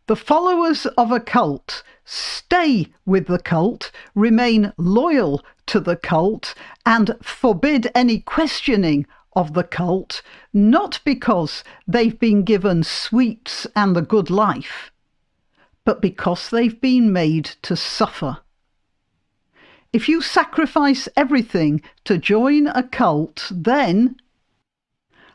The followers of a cult stay with the cult, remain loyal to the cult, and forbid any questioning of the cult, not because they've been given sweets and the good life, but because they've been made to suffer. If you sacrifice everything to join a cult, then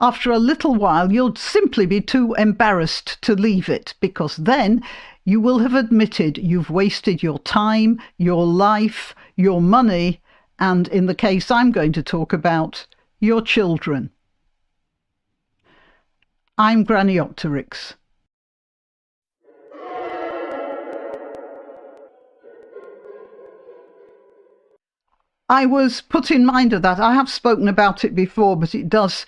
after a little while you'll simply be too embarrassed to leave it, because then you will have admitted you've wasted your time, your life, your money, and in the case I'm going to talk about, your children. I'm Graniopteryx. I was put in mind of that. I have spoken about it before, but it does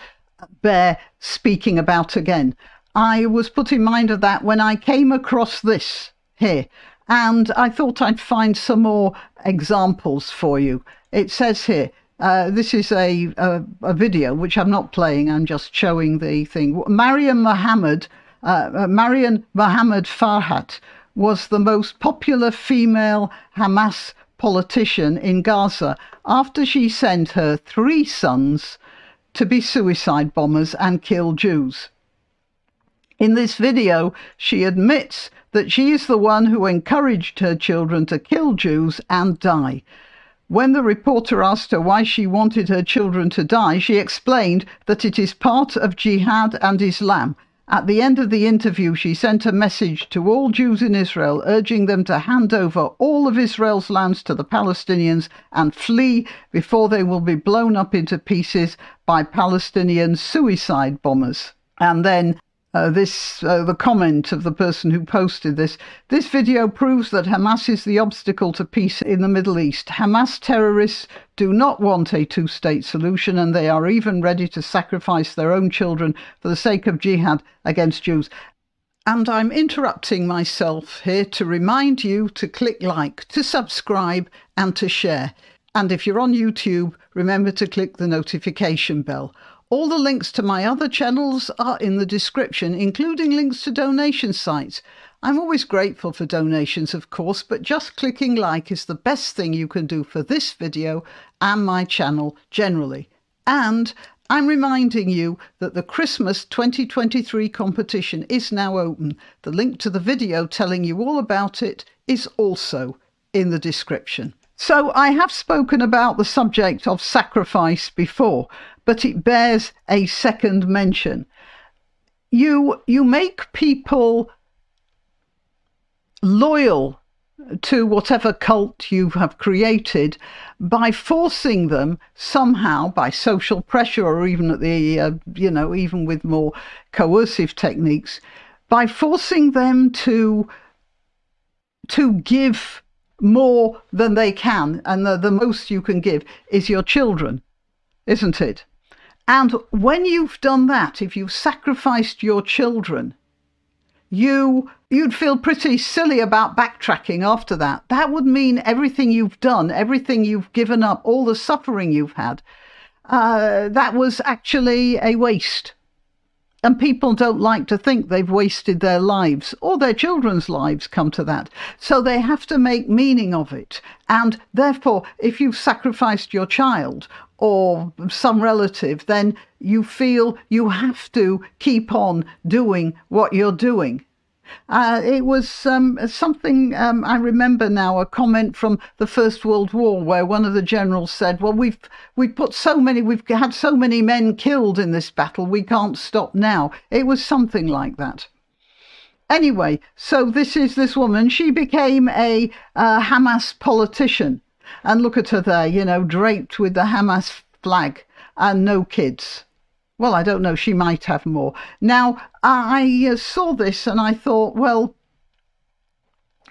bear speaking about again. I was put in mind of that when I came across this here, and I thought I'd find some more examples for you. It says here, this is a video which I'm not playing, I'm just showing the thing. Mariam Mohammed Farhat was the most popular female Hamas politician in Gaza after she sent her 3 sons to be suicide bombers and kill Jews. In this video, she admits that she is the one who encouraged her children to kill Jews and die. When the reporter asked her why she wanted her children to die, she explained that it is part of jihad and Islam. At the end of the interview, she sent a message to all Jews in Israel, urging them to hand over all of Israel's lands to the Palestinians and flee before they will be blown up into pieces by Palestinian suicide bombers. And then the comment of the person who posted this video proves that Hamas is the obstacle to peace in the Middle East. Hamas terrorists do not want a 2-state solution, and they are even ready to sacrifice their own children for the sake of jihad against Jews. And I'm interrupting myself here to remind you to click like, to subscribe, and to share. And if you're on YouTube, remember to click the notification bell. All the links to my other channels are in the description, including links to donation sites. I'm always grateful for donations, of course, but just clicking like is the best thing you can do for this video and my channel generally. And I'm reminding you that the Christmas 2023 competition is now open. The link to the video telling you all about it is also in the description. So I have spoken about the subject of sacrifice before, but it bears a second mention. You make people loyal to whatever cult you have created by forcing them somehow, by social pressure, or even at the even with more coercive techniques, by forcing them to give more than they can, and the most you can give is your children, isn't it? And when you've done that, if you've sacrificed your children, you'd feel pretty silly about backtracking after that. That would mean everything you've done, everything you've given up, all the suffering you've had, that was actually a waste. And people don't like to think they've wasted their lives, or their children's lives come to that. So they have to make meaning of it. And therefore, if you've sacrificed your child or some relative, then you feel you have to keep on doing what you're doing. It was something, I remember now, a comment from the First World War where one of the generals said, well, we've had so many men killed in this battle, we can't stop now. It was something like that. Anyway, so this is this woman. She became a Hamas politician. And look at her there, draped with the Hamas flag and no kids. Well, I don't know, she might have more. Now, I saw this and I thought, well,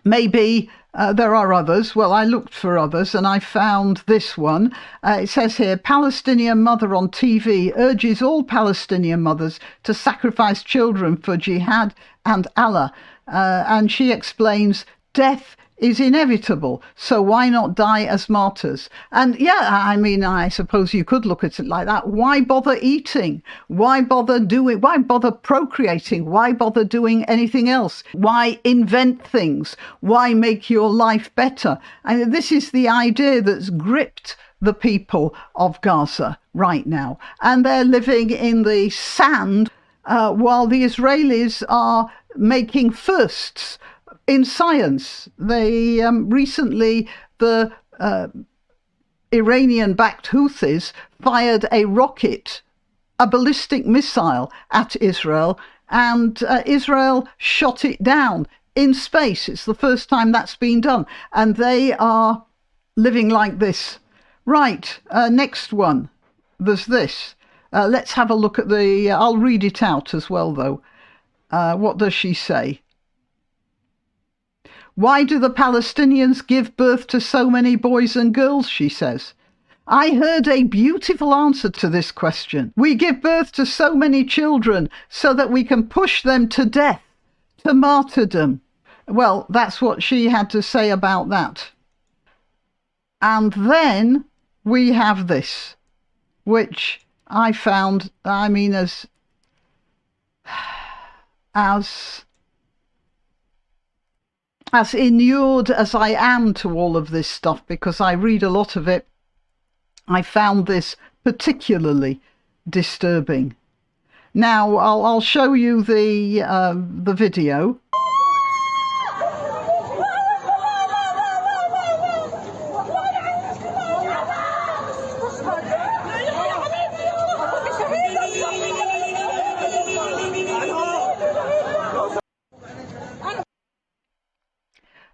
maybe there are others. Well, I looked for others and I found this one. It says here, Palestinian mother on TV urges all Palestinian mothers to sacrifice children for jihad and Allah. And she explains, death is inevitable, so why not die as martyrs? And yeah, I mean, I suppose you could look at it like that. Why bother eating? Why bother doing? Why bother procreating? Why bother doing anything else? Why invent things? Why make your life better? And this is the idea that's gripped the people of Gaza right now, and they're living in the sand while the Israelis are making firsts in science. They recently, the Iranian-backed Houthis fired a rocket, a ballistic missile at Israel, and Israel shot it down in space. It's the first time that's been done, and they are living like this. Right, next one. There's this. Let's have a look at the... I'll read it out as well, though. What does she say? Why do the Palestinians give birth to so many boys and girls, she says. I heard a beautiful answer to this question. We give birth to so many children so that we can push them to death, to martyrdom. Well, that's what she had to say about that. And then we have this, which I found, I mean, as inured as I am to all of this stuff, because I read a lot of it, I found this particularly disturbing. Now, I'll show you the video.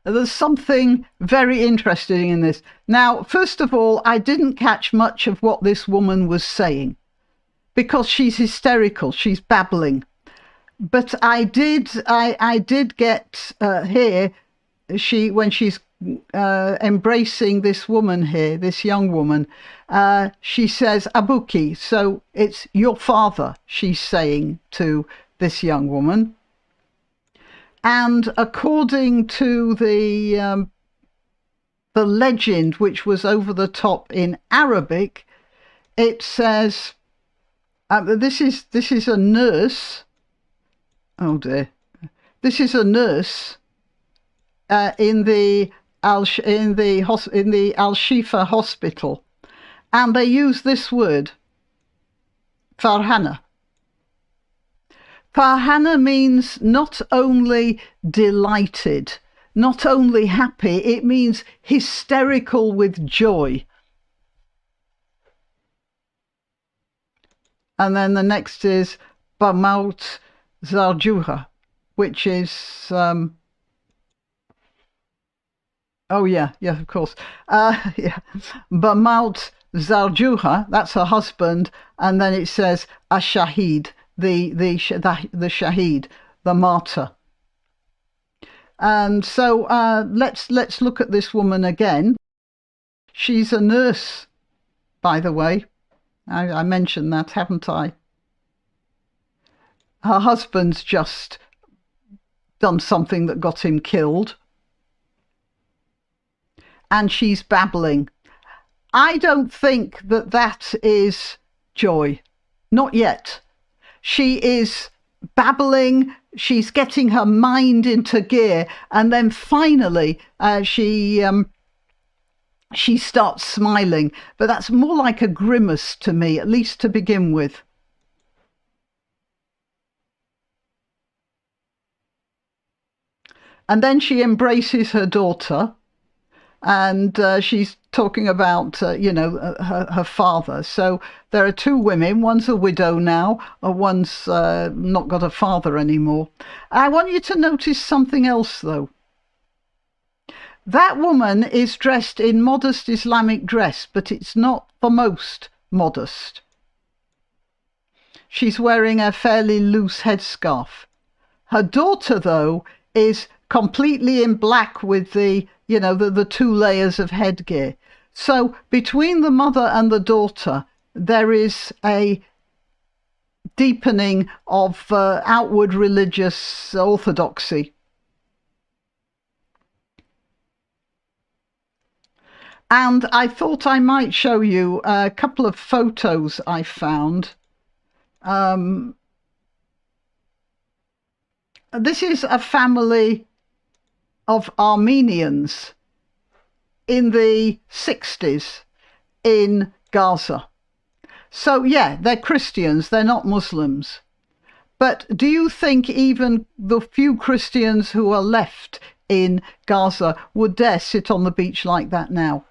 There's something very interesting in this. Now, first of all, I didn't catch much of what this woman was saying because she's hysterical, she's babbling. But I did get here, when she's embracing this woman here, this young woman, she says Abuki, so it's your father, she's saying to this young woman. And according to the legend, which was over the top in Arabic, it says, this is a nurse. Oh dear, this is a nurse in the Al Shifa hospital, and they use this word, Farhana. Farhana means not only delighted, not only happy, it means hysterical with joy. And then the next is Bamaut Zarjuha, which is... oh yeah, of course. Yeah. Bamaut Zarjuha, that's her husband, and then it says Ashahid, the shaheed, the martyr. And so let's look at this woman again. She's a nurse, by the way. I mentioned that, haven't I? Her husband's just done something that got him killed. And she's babbling. I don't think that is joy. Not yet. She is babbling, she's getting her mind into gear, and then finally she starts smiling. But that's more like a grimace to me, at least to begin with. And then she embraces her daughter, and she's talking about, her father. So there are two women. One's a widow now, or one's not got a father anymore. I want you to notice something else, though. That woman is dressed in modest Islamic dress, but it's not the most modest. She's wearing a fairly loose headscarf. Her daughter, though, is completely in black with the two layers of headgear. So between the mother and the daughter, there is a deepening of outward religious orthodoxy. And I thought I might show you a couple of photos I found. This is a family of Armenians in the 60s in Gaza. So yeah, they're Christians, they're not Muslims. But do you think even the few Christians who are left in Gaza would dare sit on the beach like that now?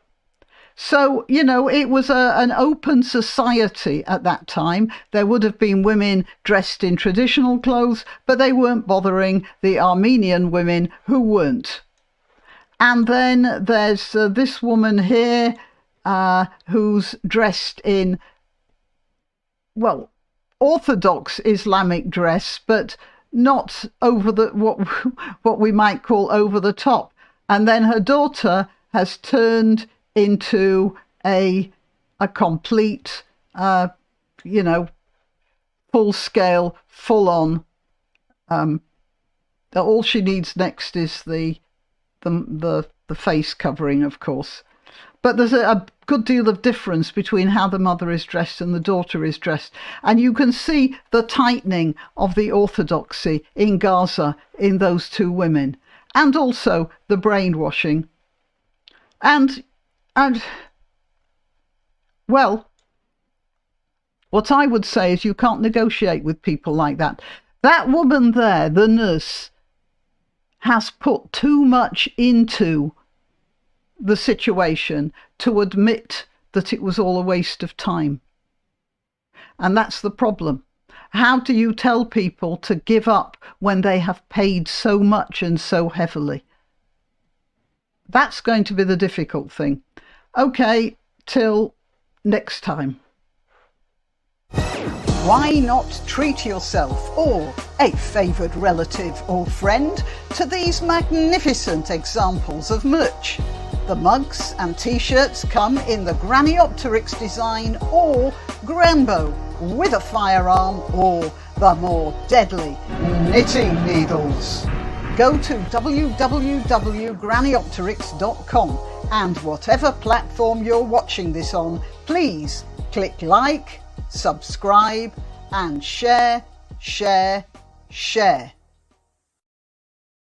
So, you know, it was an open society at that time. There would have been women dressed in traditional clothes, but they weren't bothering the Armenian women who weren't. And then there's this woman here who's dressed in, well, Orthodox Islamic dress, but not over the what we might call over the top. And then her daughter has turned into a complete, you know, full-scale, full-on. All she needs next is the face covering, of course. But there's a good deal of difference between how the mother is dressed and the daughter is dressed. And you can see the tightening of the orthodoxy in Gaza in those two women, and also the brainwashing. And well, what I would say is you can't negotiate with people like that. That woman there, the nurse, has put too much into the situation to admit that it was all a waste of time. And that's the problem. How do you tell people to give up when they have paid so much and so heavily? That's going to be the difficult thing. Okay, till next time. Why not treat yourself or a favoured relative or friend to these magnificent examples of merch? The mugs and t-shirts come in the Graniopteryx design or Grambo with a firearm or the more deadly knitting needles. Go to www.graniopteryx.com and whatever platform you're watching this on, please click like, subscribe and share.